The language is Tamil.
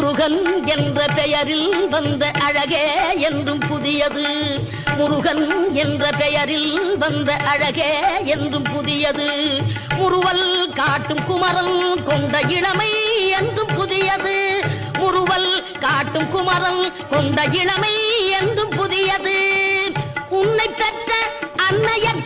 முருகன் என்ற பெயரில் வந்த அழகே என்றும் புதியது. முருகன் என்ற பெயரில் வந்த அழகே என்றும் புதியது. முறுவல் காட்டும் குமரன் கொண்ட இளமை என்றும் புதியது. முறுவல் காட்டும் குமரன் கொண்ட இளமை என்றும் புதியது. உன்னை பெற்ற அன்னைய